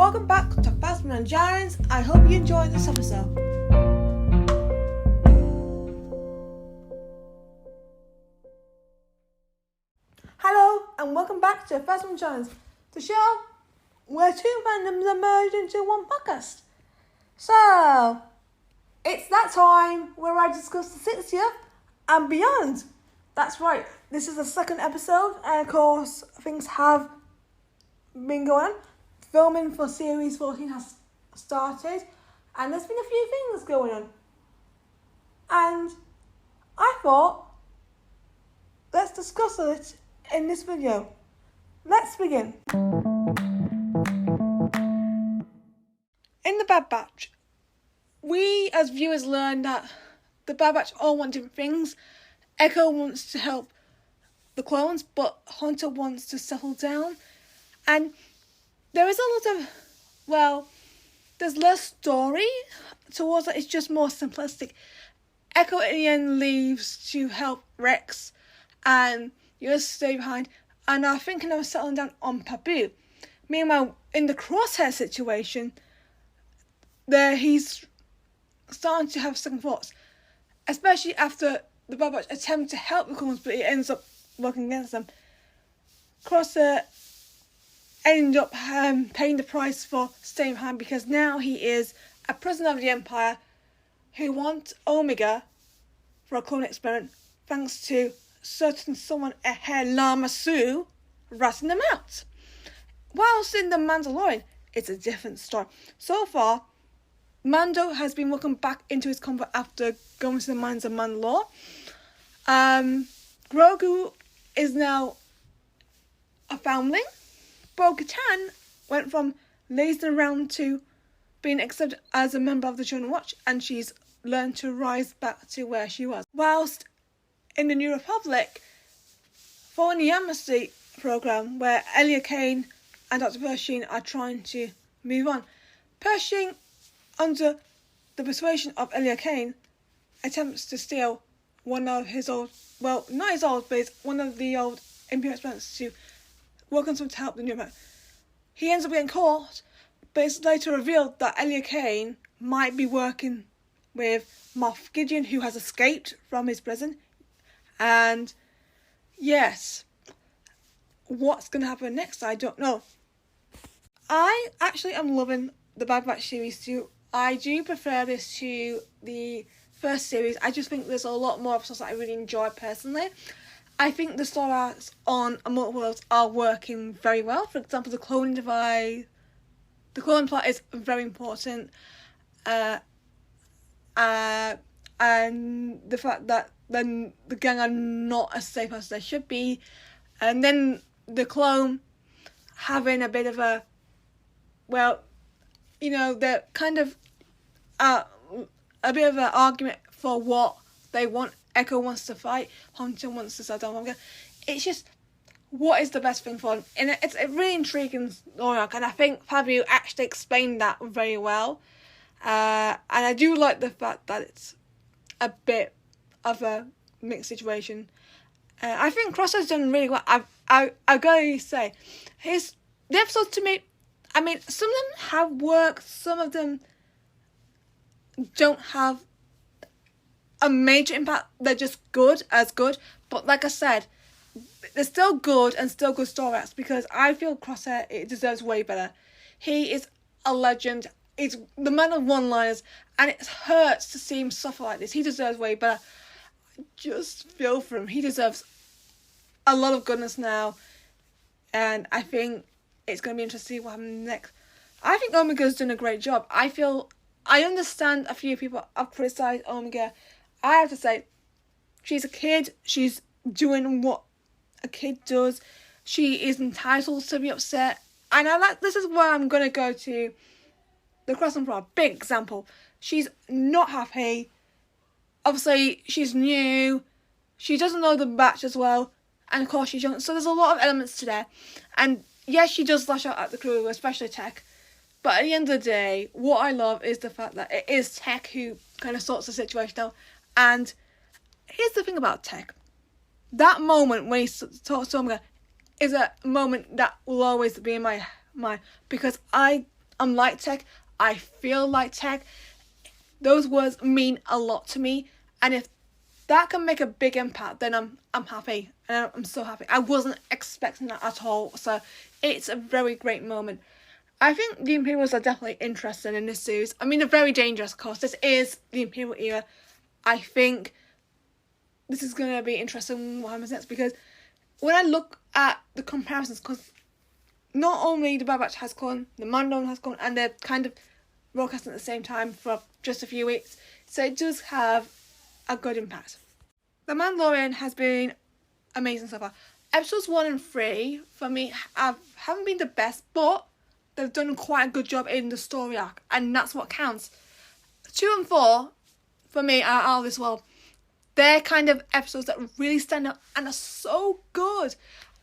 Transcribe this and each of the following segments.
welcome back to Phasma and Giants. I hope you enjoyed this episode. Hello, and welcome back to Phasma and Giants, the show where two randoms are merged into one podcast. So, it's that time where I discuss the 60th and beyond. That's right, this is the second episode, and of course, things have been going on. Filming for Series 14 has started, and there's been a few things going on. And I thought, let's discuss it in this video. Let's begin. In the Bad Batch, we as viewers learn that the Bad Batch all want different things. Echo wants to help the clones, but Hunter wants to settle down. And there is a lot of, there's less story towards it. It's just more simplistic. Echo at the end leaves to help Rex, and you just stay behind, and are thinking of settling down on Pabu. Meanwhile, in the Crosshair situation, he's starting to have second thoughts, especially after the Bad Batch attempt to help the clones, but it ends up working against them. Crosshair end up paying the price for staying behind, because now he is a prisoner of the Empire who wants Omega for a clone experiment, thanks to certain someone ahead, Lama Su, ratting them out. Whilst in The Mandalorian, it's a different story. So far, Mando has been welcomed back into his combat after going to the mines of Mandalore. Grogu is now a foundling. Katan went from lazing around to being accepted as a member of the Children Watch, and she's learned to rise back to where she was. Whilst in the New Republic, following the Amnesty program, where Elia Kane and Dr. Pershing are trying to move on, Pershing, under the persuasion of Elia Kane, attempts to steal one of his old, not his old, but it's one of the old Imperial experiments to work on something to help the New Republic. He ends up getting caught, but it's later revealed that Elia Kane might be working with Moff Gideon, who has escaped from his prison. And yes, what's going to happen next, I don't know. I actually am loving the Bad Batch series too. I do prefer this to the first series. I just think there's a lot more episodes that I really enjoy personally. I think the story arcs on multiple levels are working very well. For example, the cloning device, the cloning plot is very important. And the fact that then the gang are not as safe as they should be. And then the clone having a bit of a, they're kind of a bit of an argument for what they want. Echo wants to fight, Hunter wants to settle down. It's just, what is the best thing for him? And it's a really intriguing story arc, and I think Fabio actually explained that very well. And I do like the fact that it's a bit of a mixed situation. I think Crosshair's done really well. I gotta say, the episodes to me, some of them have worked, some of them don't have a major impact. They're just good, but like I said, they're still good and still good story arcs, because I feel Crosshair, it deserves way better. He is a legend. He's the man of one-liners, and it hurts to see him suffer like this. He deserves way better. I just feel for him. He deserves a lot of goodness now, and I think it's going to be interesting to see what happens next. I think Omega's done a great job. I understand a few people have criticised Omega. I have to say, she's a kid. She's doing what a kid does. She is entitled to be upset. And this is where I'm going to go to the Crossing for a big example. She's not happy. Obviously, she's new. She doesn't know the batch as well. And of course, she's young. So there's a lot of elements to there. And yes, she does lash out at the crew, especially Tech. But at the end of the day, what I love is the fact that it is Tech who kind of sorts the situation out. And here's the thing about Tech. That moment when he talks to Omega is a moment that will always be in my mind, because I I'm like Tech. I feel like Tech. Those words mean a lot to me. And if that can make a big impact, then I'm happy. And I'm so happy. I wasn't expecting that at all. So it's a very great moment. I think the Imperials are definitely interested in this series. I mean, they're very dangerous, of course. This is the Imperial era. I think this is going to be interesting what happens next, because when I look at the comparisons, because not only the Bad Batch has gone, the Mando has gone, and they're kind of broadcasting at the same time for just a few weeks, so it does have a good impact. The Mandalorian has been amazing so far. Episodes 1 and 3 for me haven't been the best, but they've done quite a good job in the story arc, and that's what counts. 2 and 4 for me are out of this world. They're kind of episodes that really stand out and are so good.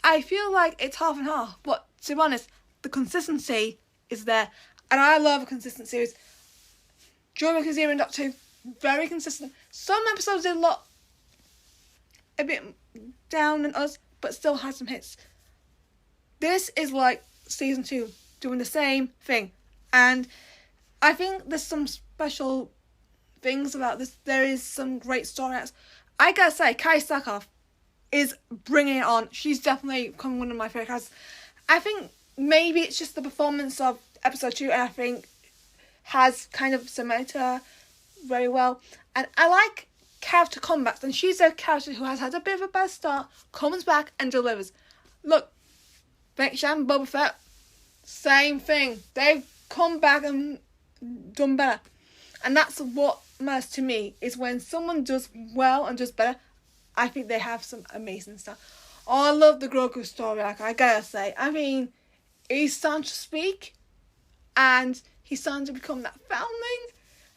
I feel like it's half and half, but to be honest, the consistency is there, and I love a consistent series. During my era in Doctor Who, very consistent. Some episodes did a bit down than us, but still had some hits. This is like season 2, doing the same thing, and I think there's some special things about this. There is some great story acts. I gotta say, Kryze is bringing it on. She's definitely become one of my favourite characters. I think maybe it's just the performance of episode 2, and I think has kind of cemented her very well. And I like character comebacks, and she's a character who has had a bit of a bad start, comes back and delivers. Look, Fake Sham, Boba Fett, same thing. They've come back and done better. And that's what matters to me, is when someone does well and does better. I think they have some amazing stuff. Oh, I love the Grogu story, like, I gotta say. I mean, he's starting to speak, and he's starting to become that foundling,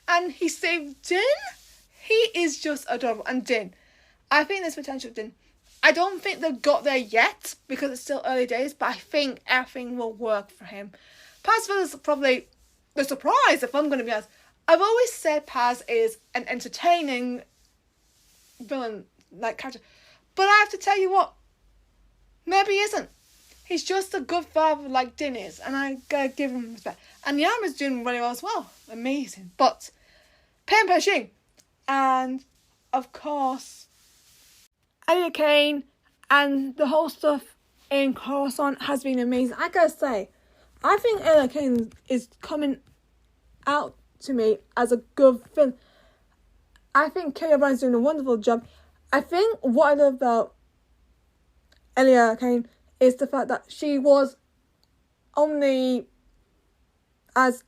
and he saved Din. He is just adorable. And Din, I think there's potential with Din. I don't think they've got there yet, because it's still early days, but I think everything will work for him. Paz is probably the surprise, if I'm going to be honest. I've always said Paz is an entertaining villain, like, character. But I have to tell you what, maybe he isn't. He's just a good father like Din is, and I gotta give him respect. And Yam is doing really well as well. Amazing. But Pen Pershing, and of course Elia Kane, and the whole stuff in Coruscant has been amazing. I gotta say, I think Elia Kane is coming out to me as a good film. I think Kay O'Brien's doing a wonderful job. I think what I love about Elia Kane is the fact that she was only as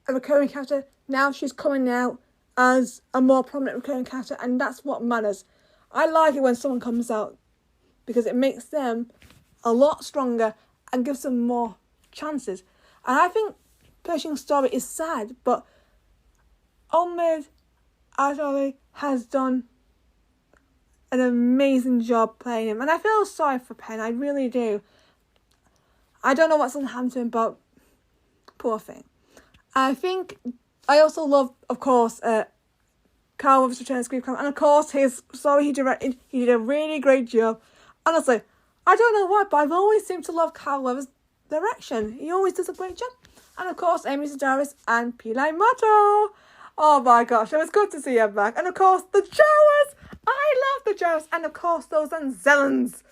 a recurring character. Now she's coming out as a more prominent recurring character, and that's what matters. I like it when someone comes out, because it makes them a lot stronger and gives them more chances. And I think Pershing's story is sad, but Omid Ajali has done an amazing job playing him, and I feel sorry for Penn. I really do. I don't know what's going to happen to him, but poor thing. I also love, of course, Carl Weathers' return to screen time, and of course his story he directed. He did a really great job. Honestly, I don't know why, but I've always seemed to love Carl Weathers' direction. He always does a great job. And of course, Amy Sedaris and Pili Motto. Oh my gosh, it was good to see her back. And of course, the Jawas. I love the Jawas. And of course, those Anzellans.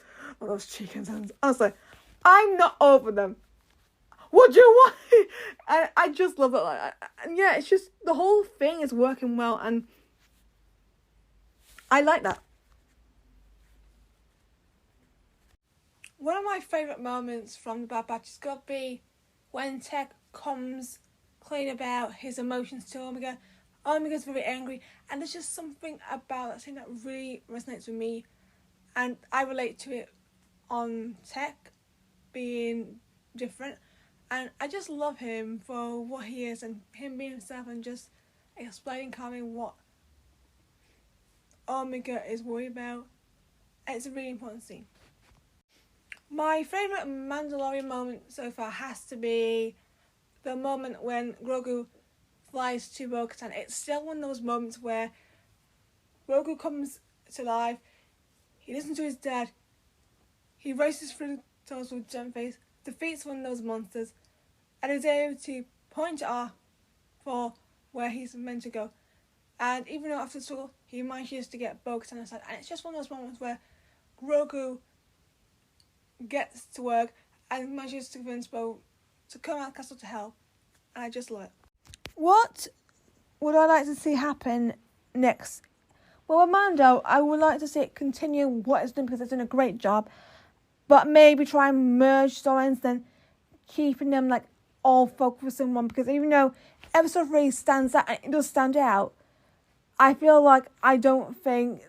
Oh, those chicken Anzellans. Honestly, I'm not over them. Would you want? I just love it. And yeah, it's just, the whole thing is working well. And I like that. One of my favourite moments from the Bad Batch has got to be when Tech comes clean about his emotions to Omega. Omega's very angry, and there's just something about that scene that really resonates with me, and I relate to it on Tech being different, and I just love him for what he is, and him being himself, and just explaining calmly what Omega is worried about. It's a really important scene. My favourite Mandalorian moment so far has to be the moment when Grogu flies to Katan. It's still one of those moments where Grogu comes to life, he listens to his dad, he races through the tunnels with Gem Face, defeats one of those monsters, and he's able to point it off for where he's meant to go. And even though after the struggle, he manages to get Bo-Katan aside. And it's just one of those moments where Grogu gets to work and manages to convince Bo to come out of the castle to help. And I just love it. What would I like to see happen next? Well, with Mando, I would like to see it continue what it's doing because it's doing a great job. But maybe try and merge storylines, then keeping them like all focused in one. Because even though episode 3 stands out, and it does stand out, I feel like I don't think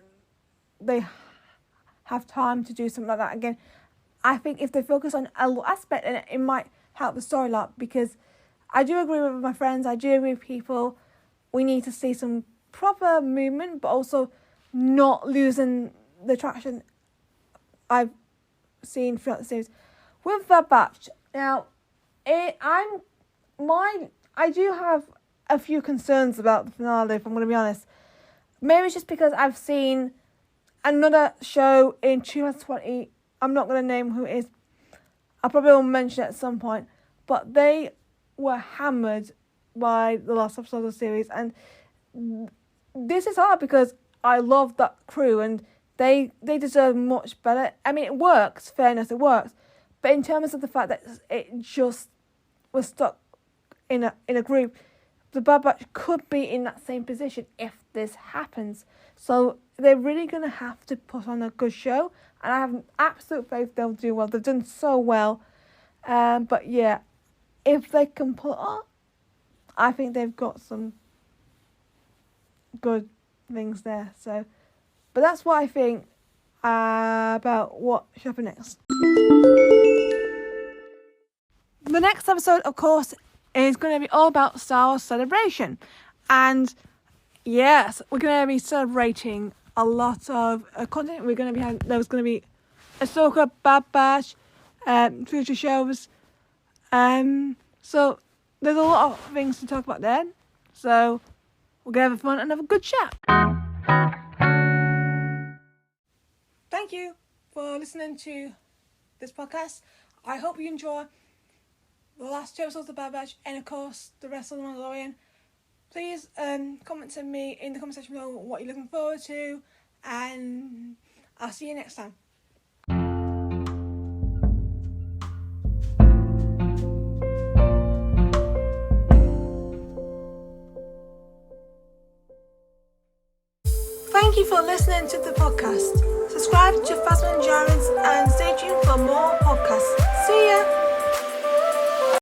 they have time to do something like that again. I think if they focus on a little aspect, then it might help the story a lot. Because I do agree with my friends, I do agree with people. We need to see some proper movement, but also not losing the attraction I've seen throughout the series. With Bad Batch, now, I do have a few concerns about the finale, if I'm going to be honest. Maybe it's just because I've seen another show in 2020. I'm not going to name who it is. I probably will mention it at some point. But they were hammered by the last episode of the series. And this is hard because I love that crew and they deserve much better. I mean, it works. Fairness, it works. But in terms of the fact that it just was stuck in a group, the Bad Batch could be in that same position if this happens. So they're really going to have to put on a good show. And I have an absolute faith they'll do well. They've done so well. But yeah, if they can pull it off, I think they've got some good things there. So, but that's what I think about what should happen next. The next episode, of course, is going to be all about Star Wars Celebration. And yes, we're going to be celebrating a lot of content. There's going to be Ahsoka, Bad Batch, future shows. So there's a lot of things to talk about there. So we're going to have fun and have a good chat. Thank you for listening to this podcast. I hope you enjoy the last 2 episodes of Bad Batch and, of course, the rest of The Mandalorian. Please comment to me in the comment section below what you're looking forward to, and I'll see you next time.